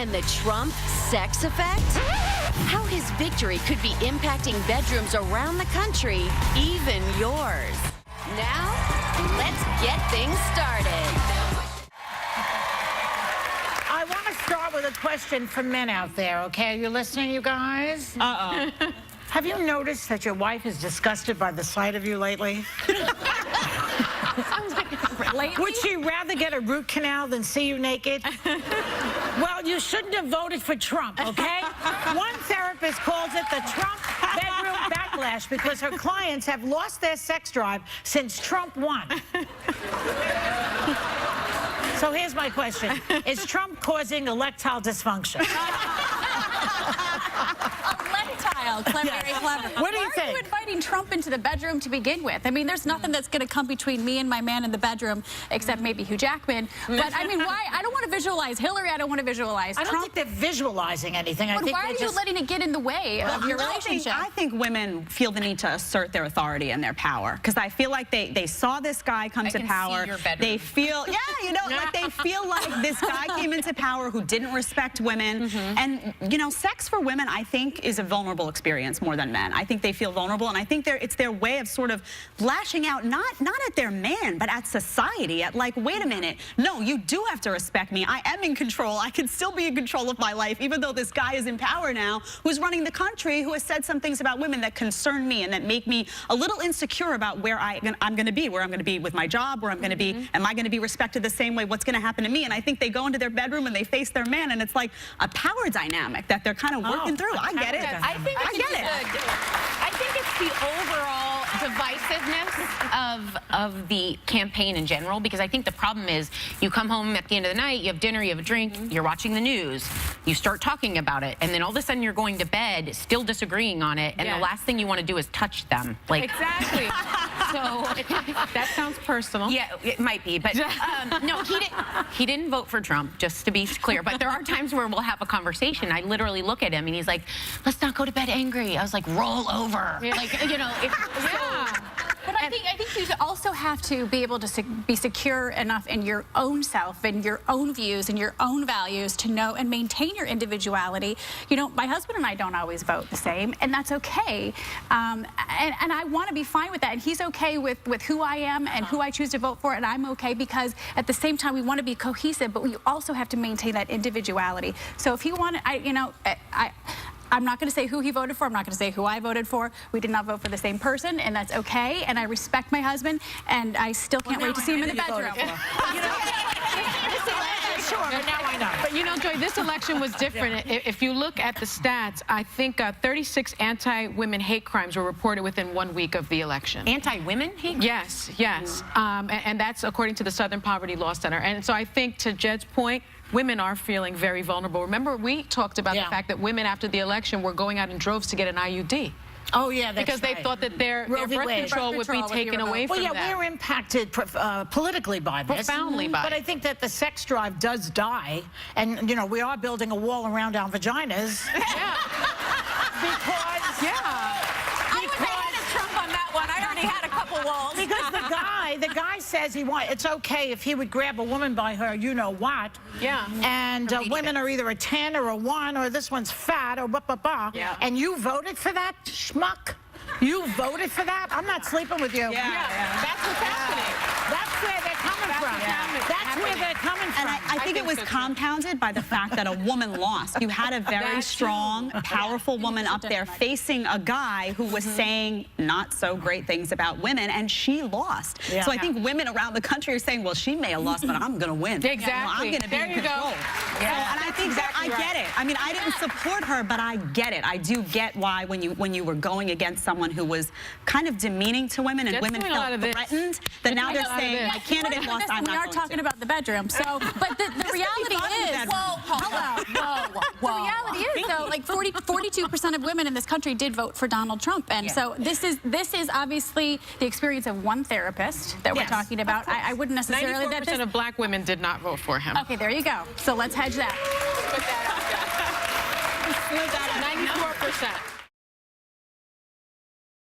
And the Trump sex effect? How his victory could be impacting bedrooms around the country, even yours. Now, let's get things started. I want to start with a question for men out there, okay? Are you listening, you guys? Uh-oh. Have you noticed that your wife is disgusted by the sight of you lately? Would she rather get a root canal than see you naked? Well, you shouldn't have voted for Trump, okay? One therapist calls it the Trump bedroom backlash because her clients have lost their sex drive since Trump won. So here's my question. Is Trump causing erectile dysfunction? Clever, very clever. What do you think? think? Why are you inviting Trump into the bedroom to begin with? I mean, there's nothing that's going to come between me and my man in the bedroom, except maybe Hugh Jackman. But I mean, why? I don't want to visualize Hillary. I don't want to visualize Trump. I don't think they're visualizing anything. But why are you letting it get in the way of your relationship? I think women feel the need to assert their authority and their power because I feel like they saw this guy come to power. They feel, yeah, you know, like they feel like this guy came into power who didn't respect women. And, you know, sex for women, I think, is a vulnerable experience more than men. I think they feel vulnerable, and I think it's their way of sort of lashing out, not at their man, but at society, at like, wait a minute, no, you do have to respect me. I am in control. I can still be in control of my life, even though this guy is in power now, who's running the country, who has said some things about women that concern me and that make me a little insecure about where I'm going to be, where I'm going to be with my job, where I'm going to be, am I going to be respected the same way, what's going to happen to me? And I think they go into their bedroom and they face their man, and it's like a power dynamic that they're kind of working through. I get it. I think I think it's the overall divisiveness of the campaign in general, because I think the problem is you come home at the end of the night, you have dinner, you have a drink, you're watching the news, you start talking about it, and then all of a sudden you're going to bed still disagreeing on it, and the last thing you want to do is touch them. Like, exactly. So that sounds personal. Yeah, it might be, but no, he didn't vote for Trump, just to be clear. But there are times where we'll have a conversation. I literally look at him and he's like, "Let's not go to bed angry." I was like, "Roll over." Yeah. Like, you know, But I think you also have to be able to be secure enough in your own self and your own views and your own values to know and maintain your individuality. You know, my husband and I don't always vote the same, and that's okay. And I want to be fine with that. And he's okay with who I am and who I choose to vote for, and I'm okay because at the same time we want to be cohesive, but we also have to maintain that individuality. So if he wanted, I'm not going to say who he voted for. I'm not going to say who I voted for. We did not vote for the same person, and that's okay. And I respect my husband, and I still can't wait to see him in the bedroom. Sure, now I know. But you know, Joy, this election was different. If you look at the stats, I think 36 anti-women hate crimes were reported within 1 week of the election. anti-women hate? Yes, yes. And that's according to the Southern Poverty Law Center. And so I think, to Jed's point, women are feeling very vulnerable. Remember, we talked about the fact that women after the election were going out in droves to get an IUD. Oh, yeah, that's because they thought that their birth control would be taken away from them. Well, yeah, we're impacted politically by this. Profoundly by it. But I think that the sex drive does die. And, you know, we are building a wall around our vaginas. Yeah. Because... Yeah. I would have Trump on that one. I already had a couple walls. Because the guy says it's okay if he would grab a woman by her you-know-what. Yeah. And women are either a 10 or a 1, or this one's fat, or blah. Yeah. And you voted for that, schmuck? You voted for that? I'm not sleeping with you. Yeah. That's what's happening. That's where they're coming from. That's where they're coming from. And I think it was compounded by the fact that a woman lost. You had a very strong, powerful woman up there facing a guy who was saying not so great things about women, and she lost. Yeah. So I think women around the country are saying, well, she may have lost, but I'm going to win. Exactly. I'm going to be in control. Yeah. And I think that I get it. I mean, I didn't support her, but I get it. I do get why when you were going against someone who was kind of demeaning to women and women felt threatened, that now they're saying, my candidate lost, I'm not We are talking about the bedroom. So, but the reality is, the reality is, though, like 42% of women in this country did vote for Donald Trump, and so this is obviously the experience of one therapist that we're talking about. I wouldn't necessarily 94% of black women did not vote for him. Okay, there you go. So let's hedge that. Put that out there. 94%.